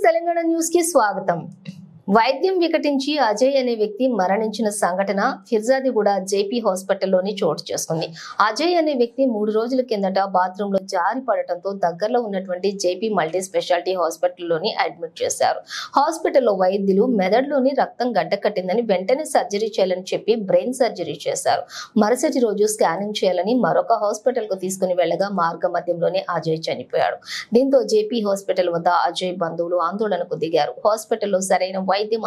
Telangana news కి స్వాగతం। వైద్యం వికటించి అజయ్ అనే వ్యక్తి మరణించిన సంఘటన ఫిర్జాదిగూడ జేపీ హాస్పిటల్లోని చోటు చేసుకుంది। అజయ్ అనే వ్యక్తి 3 రోజుల కిందట బాత్రూమ్ లో జారి పడటంతో దగ్గరలో ఉన్నటువంటి జేపీ మల్టీ స్పెషాలిటీ హాస్పిటల్లోని అడ్మిట్ చేశారు। హాస్పిటల్లో వైద్యులు మెదడులోని రక్తం గడ్డకట్టిందని వెంటనే సర్జరీ చేయాలని చెప్పి బ్రెయిన్ సర్జరీ చేశారు। మరుసటి రోజు స్కానింగ్ చేయాలని మరొక హాస్పిటల్ కు తీసుకుని వెళ్లగా మార్గ మధ్యంలోనే అజయ్ చనిపోయాడు। దీంతో జేపీ హాస్పిటల్ వద్ద అజయ్ బంధువులు ఆందోళనకు దిగారు। హాస్పిటల్లో సరైన వైద్యం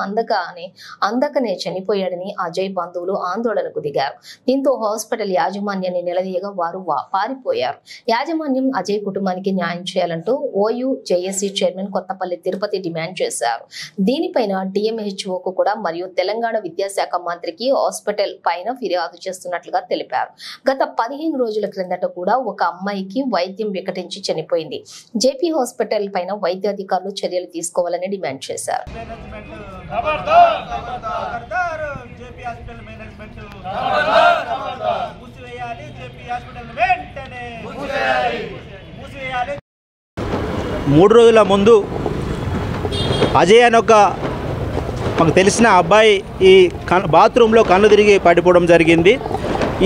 అందకనే చనిపోయాడని అజయ్ బంధువులు ఆందోళనకు దిగారు। దీంతో హాస్పిటల్ యాజమాన్యాన్ని నిలదీయగా వారు పారిపోయారు। యాజమాన్యం అజయ్ కుటుంబానికి న్యాయం చేయాలంటూ OU JAC chairman Kothapalli Tirupati demand చేశారు। దీనిపైన డిఎంహెచ్ఓకు కూడా మరియు తెలంగాణ విద్యాశాఖ మంత్రికి హాస్పిటల్ పైన ఫిర్యాదు చేస్తున్నట్లుగా తెలిపారు। గత 15 రోజుల క్రిందట కూడా ఒక అమ్మాయికి వైద్యం వికటించి చనిపోయింది। జేపీ హాస్పిటల్ పైన వైద్యాధికారులు చర్యలు తీసుకోవాలని డిమాండ్ చేశారు। जेपी हॉस्पिटल मैनेजमेंट मूसिवेयाली जेपी हॉस्पिटल వెంటనే మూసివేయాలి। 3 రోజుల ముందు అజయ్ అని ఒక మాకు తెలిసిన అబ్బాయి ఈ బాత్రూంలో కళ్ళు తిరిగి పడిపోవడం జరిగింది।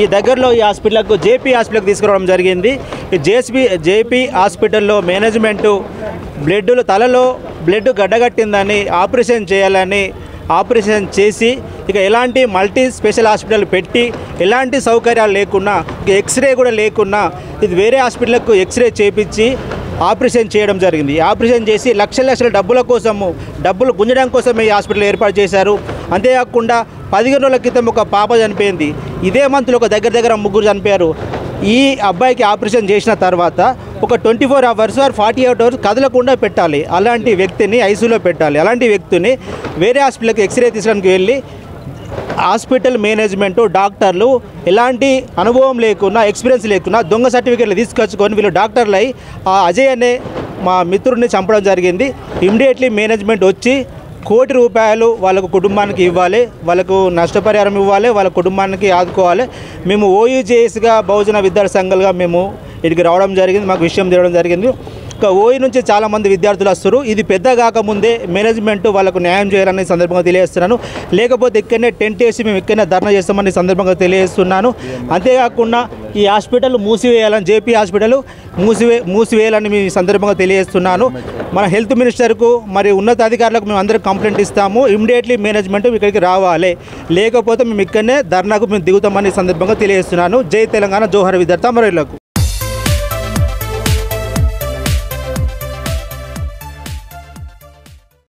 ఈ దగ్గరలో ఈ హాస్పిటల్కు జేపీ హాస్పిటల్కి తీసుకురావడం జరిగింది। ఈ జేపీ హాస్పిటల్లో మేనేజ్మెంటు తలలో బ్లడ్ గడ్డగట్టిందని ఆపరేషన్ చేయాలని ఆపరేషన్ చేసి ఇక ఎలాంటి మల్టీ స్పెషల్ హాస్పిటల్ పెట్టి ఎలాంటి సౌకర్యాలు లేకున్నా ఎక్స్రే కూడా లేకున్నా ఇది వేరే హాస్పిటల్కు ఎక్స్రే చేపించి ఆపరేషన్ చేయడం జరిగింది। ఆపరేషన్ చేసి లక్షల డబ్బులు గుంజడం కోసమే ఈ హాస్పిటల్ ఏర్పాటు చేశారు। అంతేకాకుండా 15 రోజుల క్రితం ఒక పాప చనిపోయింది। ఇదే మంత్లో ఒక దగ్గర 3 చనిపోయారు। ఈ అబ్బాయికి ఆపరేషన్ చేసిన తర్వాత ఒక 24 అవర్స్ ఆర్ 48 అవర్స్ కదలకుండా పెట్టాలి। అలాంటి వ్యక్తిని ఐసీయూలో పెట్టాలి। అలాంటి వ్యక్తిని వేరే హాస్పిటల్కి ఎక్స్రే తీసడానికి వెళ్ళి హాస్పిటల్ మేనేజ్మెంటు డాక్టర్లు ఎలాంటి అనుభవం లేకున్నా ఎక్స్పీరియన్స్ లేకున్నా దొంగ సర్టిఫికేట్లు తీసుకొచ్చుకొని వీళ్ళు డాక్టర్లు అయి అజయ్ అనే మా మిత్రుడిని చంపడం జరిగింది। ఇమ్మీడియట్లీ మేనేజ్మెంట్ వచ్చి ₹1 కోటి వాళ్ళకు కుటుంబానికి ఇవ్వాలి, వాళ్ళకు నష్టపరిహారం ఇవ్వాలి, వాళ్ళ కుటుంబానికి ఆదుకోవాలి। మేము ఓయూజేఎస్గా బహుజన విద్యార్థి సంఘాలుగా మేము ఇక్కడికి రావడం జరిగింది, మాకు విషయం తెలియడం జరిగింది। ఇంకా ఓయూ నుంచి చాలామంది విద్యార్థులు వస్తారు। ఇది పెద్ద కాకముందే మేనేజ్మెంట్ వాళ్ళకు న్యాయం చేయాలని సందర్భంగా తెలియజేస్తున్నాను। లేకపోతే ఇక్కడనే టెంట్ వేసి మేము ఇక్కడనే ధర్నా చేస్తామని సందర్భంగా తెలియజేస్తున్నాను। అంతేకాకుండా ఈ హాస్పిటల్ మూసివేయాలని జేపీ హాస్పిటల్ మూసివేయాలని మీ సందర్భంగా తెలియజేస్తున్నాను। మన హెల్త్ మినిస్టర్కు మరియు ఉన్నతాధికారులకు మేము అందరం కంప్లైంట్ ఇస్తాము। ఇమ్మీడియట్లీ మేనేజ్మెంట్ ఇక్కడికి రావాలి, లేకపోతే మేము ఇక్కడనే ధర్నాకు మేము దిగుతామని సందర్భంగా తెలియజేస్తున్నాను। జై తెలంగాణ, జోహర్ విద్యార్థి అమరవీరులకు।